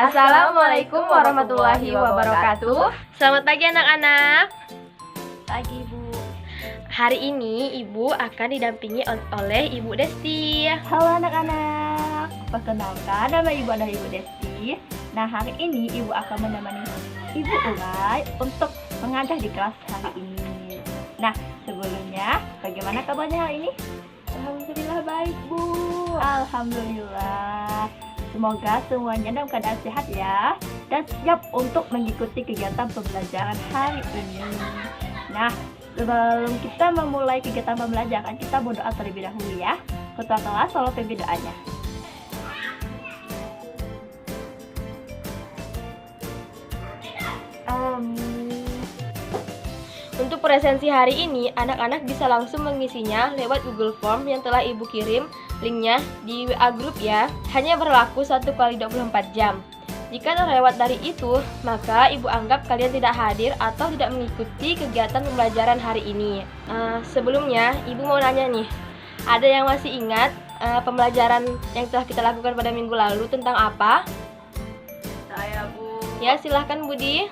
Assalamualaikum warahmatullahi wabarakatuh. Selamat pagi anak-anak. Pagi Bu. Hari ini Ibu akan didampingi oleh Ibu Desti. Halo anak-anak. Perkenalkan, nama Ibu adalah Ibu Desti. Nah, hari ini Ibu akan menemani Ibu Urai untuk mengajar di kelas hari ini. Nah, sebelumnya bagaimana kabarnya hari ini? Alhamdulillah baik Bu. Alhamdulillah. Semoga semuanya dalam keadaan sehat ya, dan siap untuk mengikuti kegiatan pembelajaran hari ini. Nah, sebelum kita memulai kegiatan pembelajaran, kita berdoa terlebih dahulu ya. Ketua kelas, tolong pimpin doanya. Untuk presensi hari ini, anak-anak bisa langsung mengisinya lewat Google Form yang telah Ibu kirim linknya di WA Group ya. Hanya berlaku 1x24 jam. Jika terlewat dari itu, maka Ibu anggap kalian tidak hadir atau tidak mengikuti kegiatan pembelajaran hari ini. Sebelumnya, Ibu mau nanya nih, ada yang masih ingat pembelajaran yang telah kita lakukan pada minggu lalu tentang apa? Saya Bu. Ya, silahkan Budi.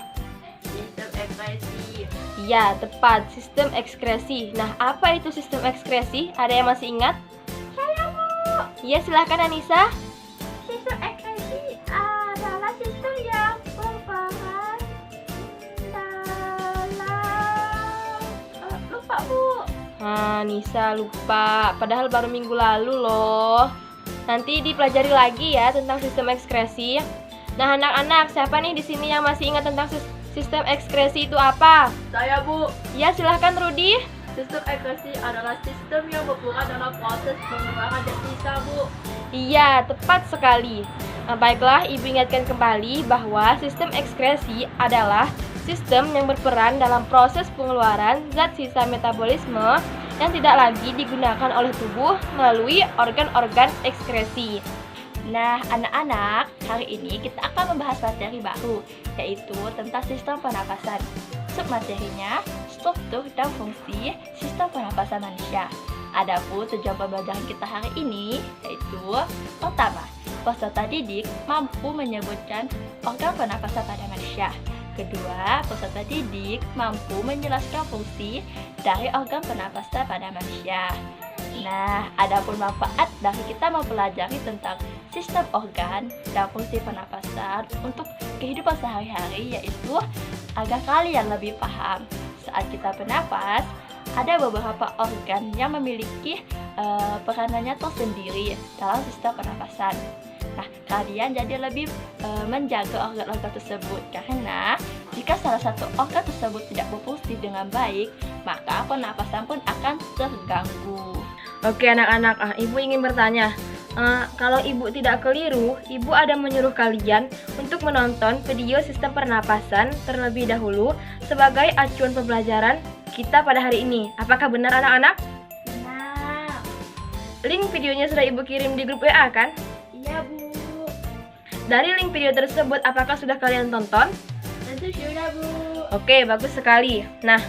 Sistem ekspresi. Ya, tepat, sistem ekskresi. Nah, apa itu sistem ekskresi? Ada yang masih ingat? Saya Bu. Ya, silahkan Anissa. Sistem ekspresi adalah sistem yang berperan dalam lupa Bu. Nisa lupa, padahal baru minggu lalu loh. Nanti dipelajari lagi ya tentang sistem ekskresi. Nah, anak-anak, siapa nih di sini yang masih ingat tentang sistem ekskresi itu apa? Saya Bu. Ya, silahkan Rudi. Sistem ekspresi adalah sistem yang berperan dalam proses pengembangan dan sisa Bu. Iya, tepat sekali. Baiklah, Ibu ingatkan kembali bahwa sistem ekskresi adalah sistem yang berperan dalam proses pengeluaran zat sisa metabolisme yang tidak lagi digunakan oleh tubuh melalui organ-organ ekskresi. Nah, anak-anak, hari ini kita akan membahas materi baru, yaitu tentang sistem pernapasan. Submaterinya, struktur dan fungsi sistem pernapasan manusia. Adapun tujuan pembelajaran kita hari ini, yaitu pertama, peserta didik mampu menyebutkan organ pernapasan pada manusia. Kedua, peserta didik mampu menjelaskan fungsi dari organ pernapasan pada manusia. Nah, adapun manfaat dari kita mempelajari tentang sistem organ dan fungsi pernapasan untuk kehidupan sehari-hari, yaitu agar kalian lebih paham saat kita bernapas, ada beberapa organ yang memiliki peranannya tersendiri dalam sistem pernapasan. Nah, kalian jadi lebih menjaga organ-organ tersebut, karena jika salah satu organ tersebut tidak berfungsi dengan baik, maka pernapasan pun akan terganggu. Oke anak-anak, Ibu ingin bertanya, kalau Ibu tidak keliru, Ibu ada menyuruh kalian untuk menonton video sistem pernapasan terlebih dahulu sebagai acuan pembelajaran kita pada hari ini. Apakah benar anak-anak? Benar. Link videonya sudah Ibu kirim di grup WA kan? Iya Bu. Dari link video tersebut, apakah sudah kalian tonton? Tentu sudah Bu. Oke, bagus sekali. Nah,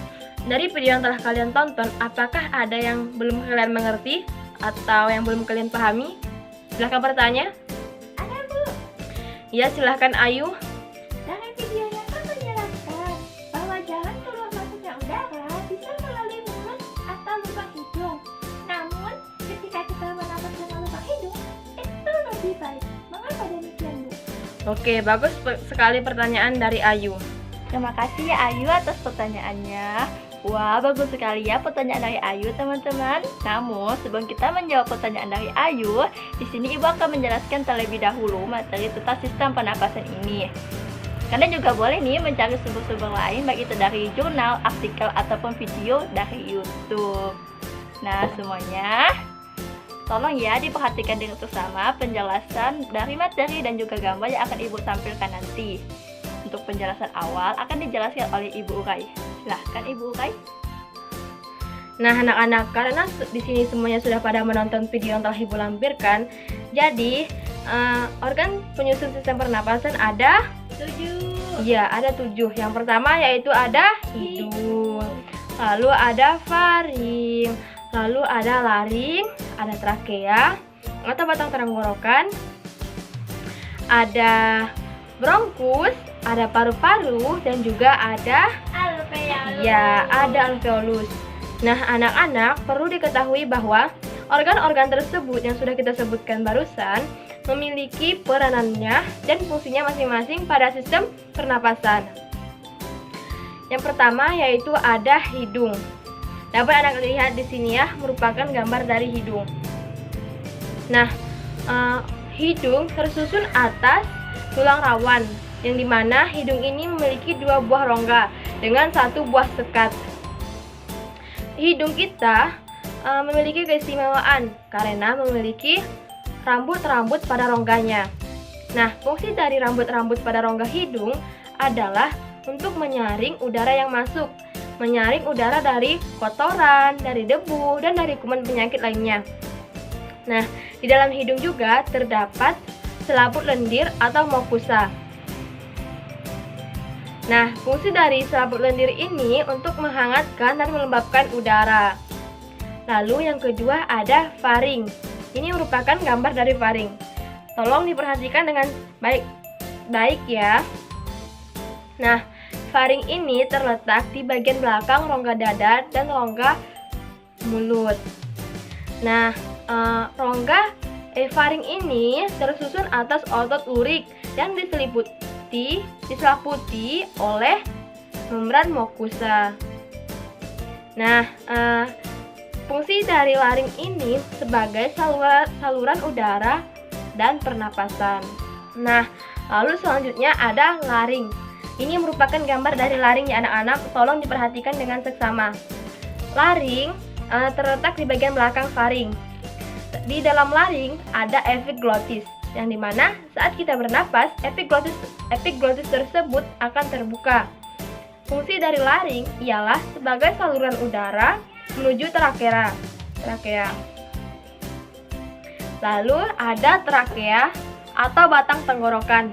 dari video yang telah kalian tonton, apakah ada yang belum kalian mengerti atau yang belum kalian pahami? Silahkan bertanya. Ada Bu. Ya, silahkan Ayu. Dari videonya kan menjelaskan bahwa jalan keluar masuknya udara bisa melalui mulut atau lubang hidung. Namun, ketika kita bernapas dengan lubang hidung, itu lebih baik. Mengapa demikian Bu? Oke, bagus sekali pertanyaan dari Ayu. Terima kasih ya Ayu atas pertanyaannya. Wah, bagus sekali ya pertanyaan dari Ayu, teman-teman. Namun, sebelum kita menjawab pertanyaan dari Ayu, di sini Ibu akan menjelaskan terlebih dahulu materi tentang sistem pernapasan ini. Kalian juga boleh nih mencari sumber-sumber lain, baik itu dari jurnal, artikel, ataupun video dari YouTube. Nah, semuanya, tolong ya diperhatikan dengan bersama penjelasan dari materi dan juga gambar yang akan Ibu tampilkan nanti. Untuk penjelasan awal akan dijelaskan oleh Ibu Urai. Silahkan Ibu Urai. Nah, anak-anak, karena di sini semuanya sudah pada menonton video yang telah Ibu lampirkan, jadi organ penyusun sistem pernapasan ada 7. Iya, ada 7. Yang pertama yaitu ada hidung, lalu ada faring, lalu ada laring, ada trakea atau batang tenggorokan, ada bronkus, ada paru-paru, dan juga ada alveolus. Nah, anak-anak perlu diketahui bahwa organ-organ tersebut yang sudah kita sebutkan barusan memiliki peranannya dan fungsinya masing-masing pada sistem pernapasan. Yang pertama yaitu ada hidung. Dapat anak lihat di sini ya, merupakan gambar dari hidung. Nah, hidung tersusun atas tulang rawan, yang dimana hidung ini memiliki 2 buah rongga dengan 1 buah sekat. Hidung kita memiliki keistimewaan karena memiliki rambut-rambut pada rongganya. Nah, fungsi dari rambut-rambut pada rongga hidung adalah untuk menyaring udara yang masuk, menyaring udara dari kotoran, dari debu, dan dari kuman penyakit lainnya. Nah, di dalam hidung juga terdapat selaput lendir atau mucosa. Nah, fungsi dari selaput lendir ini untuk menghangatkan dan melembabkan udara. Lalu yang kedua ada faring. Ini merupakan gambar dari faring. Tolong diperhatikan dengan baik ya. Nah, faring ini terletak di bagian belakang rongga dada dan rongga mulut. Nah, faring ini tersusun atas otot lurik yang diseliputi oleh membran mucosa. Nah, fungsi dari laring ini sebagai saluran udara dan pernapasan. Nah, lalu selanjutnya ada laring. Ini merupakan gambar dari laring ya anak-anak, tolong diperhatikan dengan seksama. Laring terletak di bagian belakang faring. Di dalam laring ada epiglotis, yang dimana saat kita bernapas, epiglotis tersebut akan terbuka. Fungsi dari laring ialah sebagai saluran udara menuju trakea. Lalu ada trakea atau batang tenggorokan.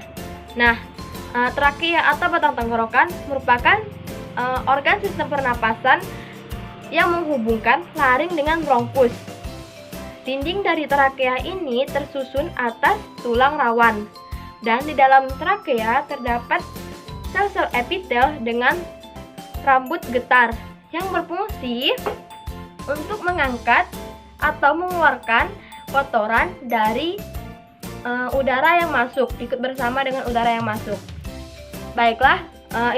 Nah, trakea atau batang tenggorokan merupakan organ sistem pernapasan yang menghubungkan laring dengan bronkus. Dinding dari trakea ini tersusun atas tulang rawan, dan di dalam trakea terdapat sel-sel epitel dengan rambut getar yang berfungsi untuk mengangkat atau mengeluarkan kotoran dari udara yang masuk, ikut bersama dengan udara yang masuk. Baiklah,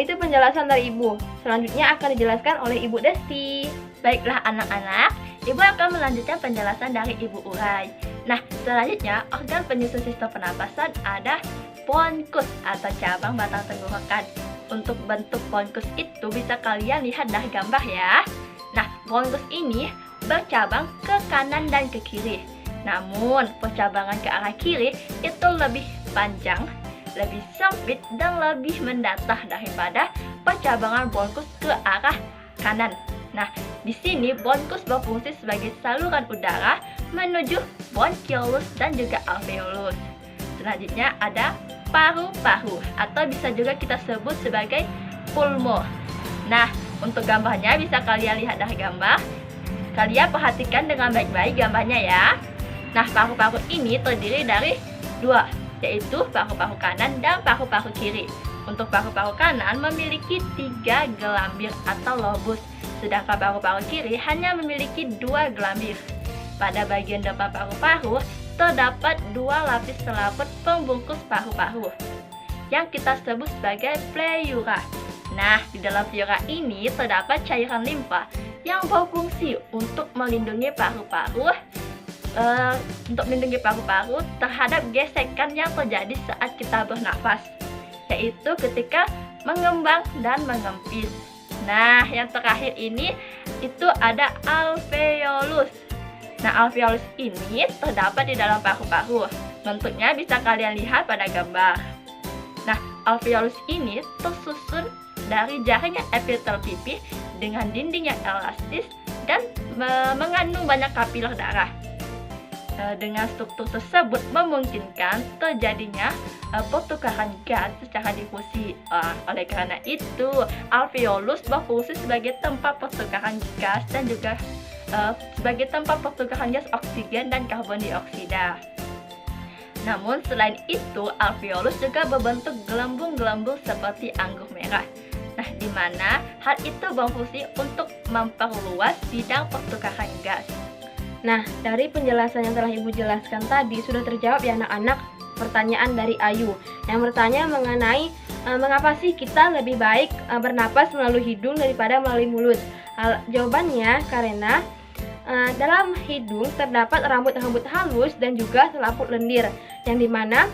itu penjelasan dari Ibu. Selanjutnya akan dijelaskan oleh Ibu Desti. Baiklah anak-anak, Ibu akan melanjutkan penjelasan dari Ibu Urai. Nah, selanjutnya organ penyusun sistem pernapasan ada bronkus atau cabang batang tenggorokan. Untuk bentuk bronkus itu bisa kalian lihat dari gambar ya. Nah, bronkus ini bercabang ke kanan dan ke kiri. Namun, percabangan ke arah kiri itu lebih panjang, lebih sempit, dan lebih mendatah daripada percabangan bronkus ke arah kanan. Nah, di sini bronkus berfungsi sebagai saluran udara menuju bronchiolus dan juga alveolus. Selanjutnya ada paru-paru atau bisa juga kita sebut sebagai pulmo. Nah, untuk gambarnya bisa kalian lihat dari gambar. Kalian perhatikan dengan baik-baik gambarnya ya. Nah, paru-paru ini terdiri dari 2, yaitu paru-paru kanan dan paru-paru kiri. Untuk paru-paru kanan memiliki 3 gelambir atau lobus, sedangkan paru-paru kiri hanya memiliki 2 gelambir. Pada bagian depan paru-paru terdapat 2 lapis selaput pembungkus paru-paru yang kita sebut sebagai pleura. Nah, di dalam pleura ini terdapat cairan limfa yang berfungsi untuk melindungi paru-paru terhadap gesekan yang terjadi saat kita bernafas, yaitu ketika mengembang dan mengempis. Nah, yang terakhir ini itu ada alveolus. Nah, alveolus ini terdapat di dalam paru-paru. Bentuknya bisa kalian lihat pada gambar. Nah, alveolus ini tersusun dari jaringan epitel pipi dengan dinding yang elastis dan mengandung banyak kapiler darah. Dengan struktur tersebut memungkinkan terjadinya pertukaran gas secara difusi. Oleh karena itu, alveolus berfungsi sebagai tempat pertukaran gas dan juga sebagai tempat pertukaran gas oksigen dan karbon dioksida. Namun selain itu, alveolus juga berbentuk gelembung-gelembung seperti anggur merah. Nah, di mana hal itu berfungsi untuk memperluas bidang pertukaran gas. Nah, dari penjelasan yang telah Ibu jelaskan tadi sudah terjawab ya anak-anak pertanyaan dari Ayu yang bertanya mengenai mengapa sih kita lebih baik bernapas melalui hidung daripada melalui mulut. Jawabannya karena dalam hidung terdapat rambut-rambut halus dan juga selaput lendir, yang dimana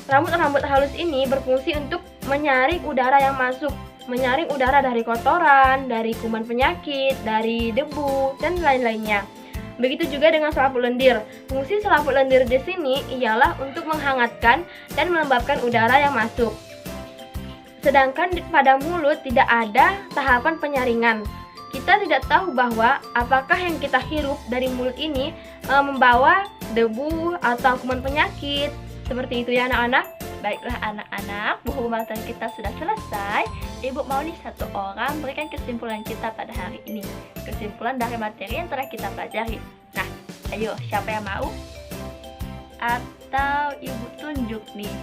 rambut-rambut halus ini berfungsi untuk menyaring udara yang masuk, menyaring udara dari kotoran, dari kuman penyakit, dari debu, dan lain-lainnya. Begitu juga dengan selaput lendir. Fungsi selaput lendir di sini ialah untuk menghangatkan dan melembabkan udara yang masuk. Sedangkan pada mulut tidak ada tahapan penyaringan. Kita tidak tahu bahwa apakah yang kita hirup dari mulut ini membawa debu atau kuman penyakit. Seperti itu ya anak-anak. Baiklah anak-anak, buku materi kita sudah selesai. Ibu mau nih satu orang berikan kesimpulan kita pada hari ini. Kesimpulan dari materi yang telah kita pelajari. Nah, ayo siapa yang mau? Atau ibu tunjuk nih?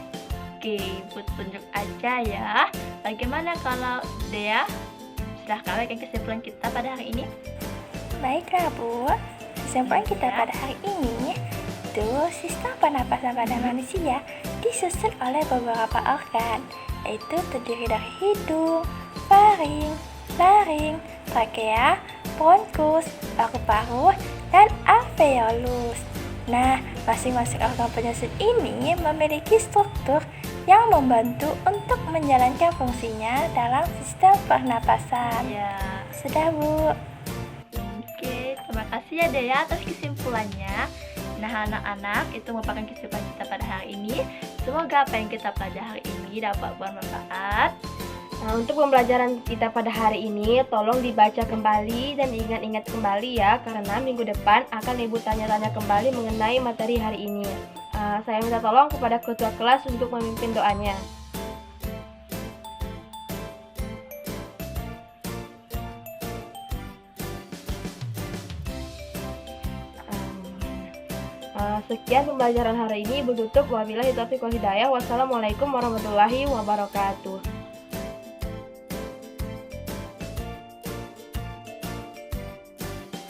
Oke, ibu tunjuk aja ya. Bagaimana kalau Dea? Silahkan berikan kesimpulan kita pada hari ini. Baiklah Bu, kesimpulan kita pada hari ini itu sistem pernapasan pada manusia disusun oleh beberapa organ, yaitu terdiri dari hidung, faring, laring, trakea, bronkus, paru-paru, dan alveolus. Nah, masing-masing organ penyusun ini memiliki struktur yang membantu untuk menjalankan fungsinya dalam sistem pernapasan. Ya. Sudah Bu. Oke, terima kasih ya Dea atas kesimpulannya. Nah anak-anak, itu merupakan kesimpulan kita pada hari ini. Semoga apa yang kita pelajari hari ini dapat bermanfaat. Nah, untuk pembelajaran kita pada hari ini, tolong dibaca kembali dan ingat-ingat kembali ya, karena minggu depan akan Ibu tanya-tanya kembali mengenai materi hari ini. Saya minta tolong kepada ketua kelas untuk memimpin doanya. Sekian pembelajaran hari ini. Ibu tutup. Wabillahi taufiq wal hidayah. Wassalamualaikum warahmatullahi wabarakatuh.